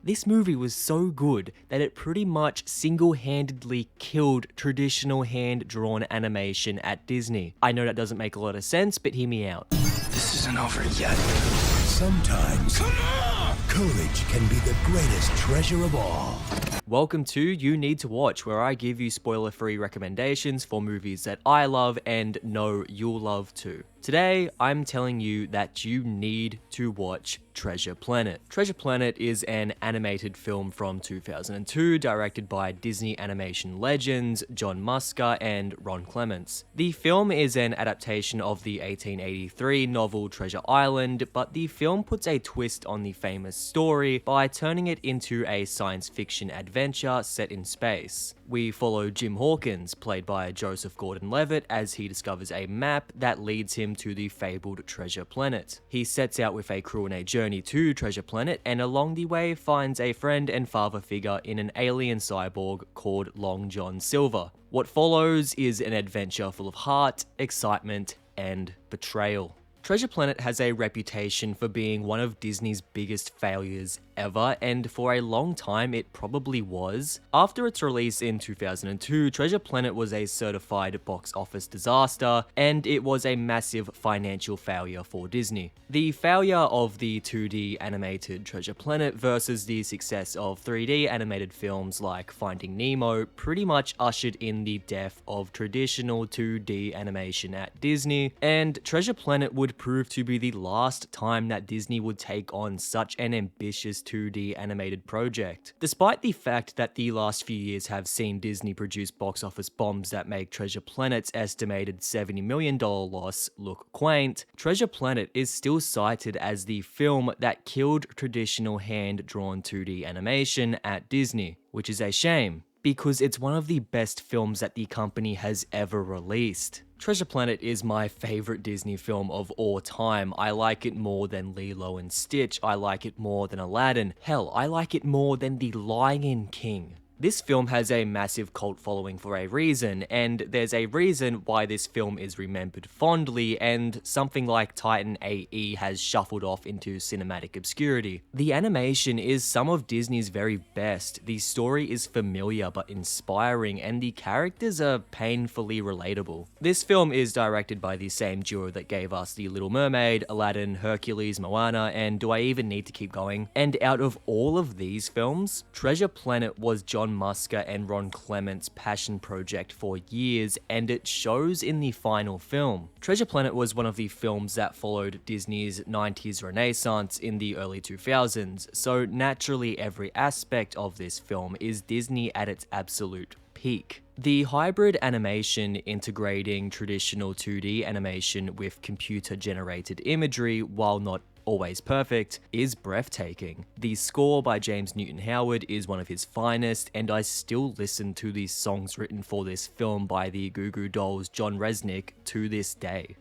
This movie was so good that it pretty much single-handedly killed traditional hand-drawn animation at Disney. I know that doesn't make a lot of sense, but hear me out. This isn't over yet. Sometimes, courage can be the greatest treasure of all. Welcome to You Need to Watch, where I give you spoiler-free recommendations for movies that I love and know you'll love too. Today, I'm telling you that you need to watch Treasure Planet. Treasure Planet is an animated film from 2002 directed by Disney animation legends John Musker and Ron Clements. The film is an adaptation of the 1883 novel Treasure Island, but the film puts a twist on the famous story by turning it into a science fiction adventure set in space. We follow Jim Hawkins, played by Joseph Gordon-Levitt, as he discovers a map that leads him to the fabled Treasure Planet. He sets out with a crew on a journey to Treasure Planet, and along the way finds a friend and father figure in an alien cyborg called Long John Silver. What follows is an adventure full of heart, excitement, and betrayal. Treasure Planet has a reputation for being one of Disney's biggest failures ever, and for a long time it probably was. After its release in 2002, Treasure Planet was a certified box office disaster, and it was a massive financial failure for Disney. The failure of the 2D animated Treasure Planet versus the success of 3D animated films like Finding Nemo pretty much ushered in the death of traditional 2D animation at Disney, and Treasure Planet would prove to be the last time that Disney would take on such an ambitious 2D animated project. Despite the fact that the last few years have seen Disney produce box office bombs that make Treasure Planet's estimated $70 million loss look quaint, Treasure Planet is still cited as the film that killed traditional hand-drawn 2D animation at Disney, which is a shame, because it's one of the best films that the company has ever released. Treasure Planet is my favorite Disney film of all time. I like it more than Lilo and Stitch. I like it more than Aladdin. Hell, I like it more than The Lion King. This film has a massive cult following for a reason, and there's a reason why this film is remembered fondly, and something like Titan AE has shuffled off into cinematic obscurity. The animation is some of Disney's very best, the story is familiar but inspiring, and the characters are painfully relatable. This film is directed by the same duo that gave us The Little Mermaid, Aladdin, Hercules, Moana, and do I even need to keep going? And out of all of these films, Treasure Planet was John Musker and Ron Clements' passion project for years, and it shows in the final film. Treasure Planet was one of the films that followed Disney's 90s renaissance in the early 2000s, so naturally every aspect of this film is Disney at its absolute peak. The hybrid animation integrating traditional 2D animation with computer-generated imagery, while not always perfect, is breathtaking. The score by James Newton Howard is one of his finest, and I still listen to the songs written for this film by the Goo Goo Dolls' John Resnick to this day.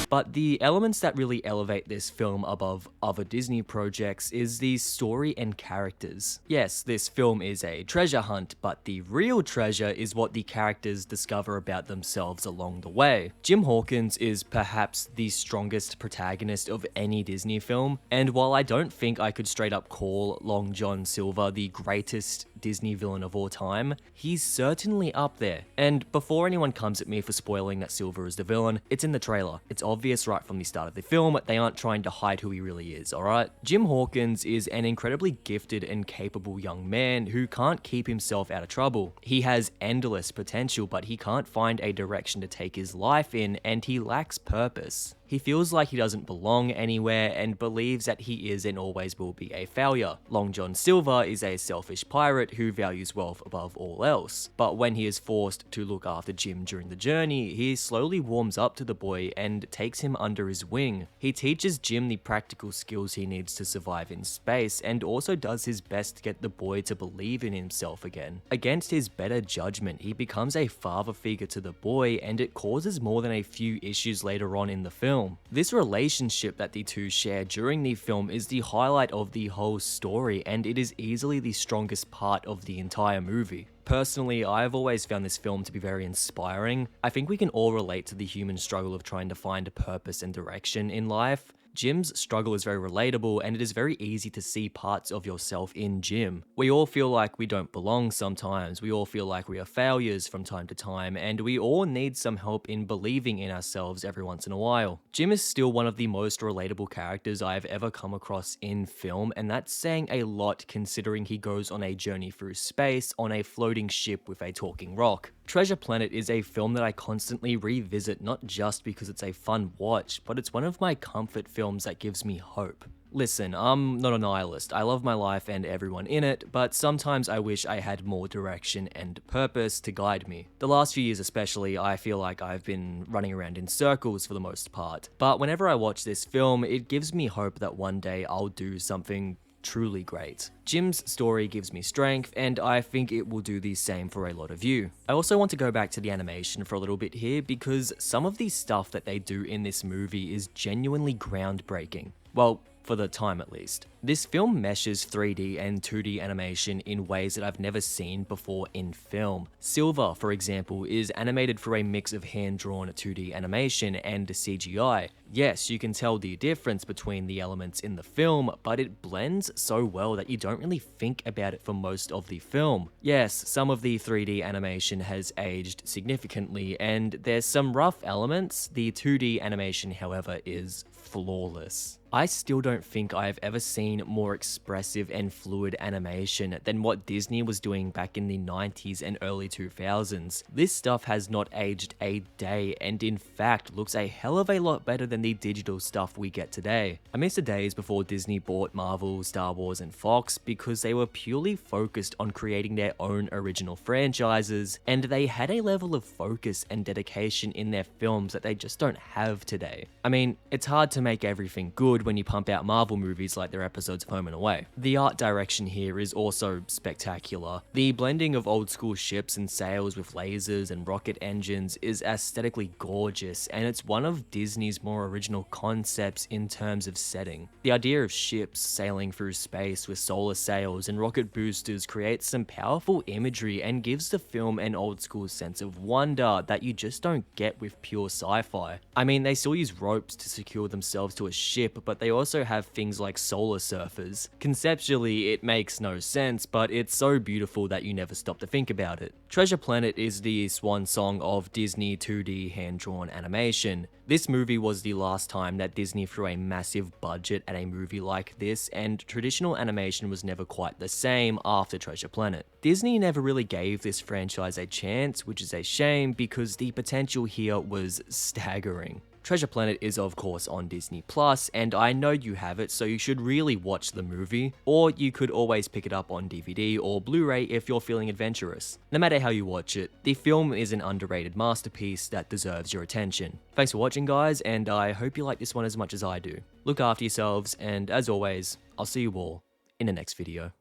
But the elements that really elevate this film above other Disney projects is the story and characters. Yes, this film is a treasure hunt, but the real treasure is what the characters discover about themselves along the way. Jim Hawkins is perhaps the strongest protagonist of any Disney film, and while I don't think I could straight up call Long John Silver the greatest Disney villain of all time, he's certainly up there. And before anyone comes at me for spoiling that Silver is the villain, it's in the trailer. It's obvious right from the start of the film, they aren't trying to hide who he really is, alright? Jim Hawkins is an incredibly gifted and capable young man who can't keep himself out of trouble. He has endless potential, but he can't find a direction to take his life in, and he lacks purpose. He feels like he doesn't belong anywhere and believes that he is and always will be a failure. Long John Silver is a selfish pirate who values wealth above all else. But when he is forced to look after Jim during the journey, he slowly warms up to the boy and takes him under his wing. He teaches Jim the practical skills he needs to survive in space and also does his best to get the boy to believe in himself again. Against his better judgment, he becomes a father figure to the boy, and it causes more than a few issues later on in the film. This relationship that the two share during the film is the highlight of the whole story, and it is easily the strongest part of the entire movie. Personally, I've always found this film to be very inspiring. I think we can all relate to the human struggle of trying to find a purpose and direction in life. Jim's struggle is very relatable, and it is very easy to see parts of yourself in Jim. We all feel like we don't belong sometimes, we all feel like we are failures from time to time, and we all need some help in believing in ourselves every once in a while. Jim is still one of the most relatable characters I have ever come across in film, and that's saying a lot considering he goes on a journey through space on a floating ship with a talking rock. Treasure Planet is a film that I constantly revisit, not just because it's a fun watch, but it's one of my comfort films that gives me hope. Listen, I'm not a nihilist. I love my life and everyone in it, but sometimes I wish I had more direction and purpose to guide me. The last few years especially, I feel like I've been running around in circles for the most part. But whenever I watch this film, it gives me hope that one day I'll do something truly great. Jim's story gives me strength, and I think it will do the same for a lot of you. I also want to go back to the animation for a little bit here, because some of the stuff that they do in this movie is genuinely groundbreaking. Well, for the time at least. This film meshes 3D and 2D animation in ways that I've never seen before in film. Silver, for example, is animated for a mix of hand-drawn 2D animation and CGI. Yes, you can tell the difference between the elements in the film, but it blends so well that you don't really think about it for most of the film. Yes, some of the 3D animation has aged significantly, and there's some rough elements. The 2D animation, however, is flawless. I still don't think I've ever seen more expressive and fluid animation than what Disney was doing back in the 90s and early 2000s. This stuff has not aged a day, and in fact looks a hell of a lot better than the digital stuff we get today. I miss the days before Disney bought Marvel, Star Wars, and Fox because they were purely focused on creating their own original franchises, and they had a level of focus and dedication in their films that they just don't have today. I mean, it's hard to make everything good when you pump out Marvel movies like their episodes of Home and Away. The art direction here is also spectacular. The blending of old school ships and sails with lasers and rocket engines is aesthetically gorgeous, and it's one of Disney's more original concepts in terms of setting. The idea of ships sailing through space with solar sails and rocket boosters creates some powerful imagery and gives the film an old school sense of wonder that you just don't get with pure sci-fi. I mean, they still use ropes to secure themselves to a ship, but they also have things like solar surfers. Conceptually, it makes no sense, but it's so beautiful that you never stop to think about it. Treasure Planet is the swan song of Disney 2D hand-drawn animation. This movie was the last time that Disney threw a massive budget at a movie like this, and traditional animation was never quite the same after Treasure Planet. Disney never really gave this franchise a chance, which is a shame because the potential here was staggering. Treasure Planet is of course on Disney Plus, and I know you have it, so you should really watch the movie, or you could always pick it up on DVD or Blu-ray if you're feeling adventurous. No matter how you watch it, the film is an underrated masterpiece that deserves your attention. Thanks for watching guys, and I hope you like this one as much as I do. Look after yourselves, and as always, I'll see you all in the next video.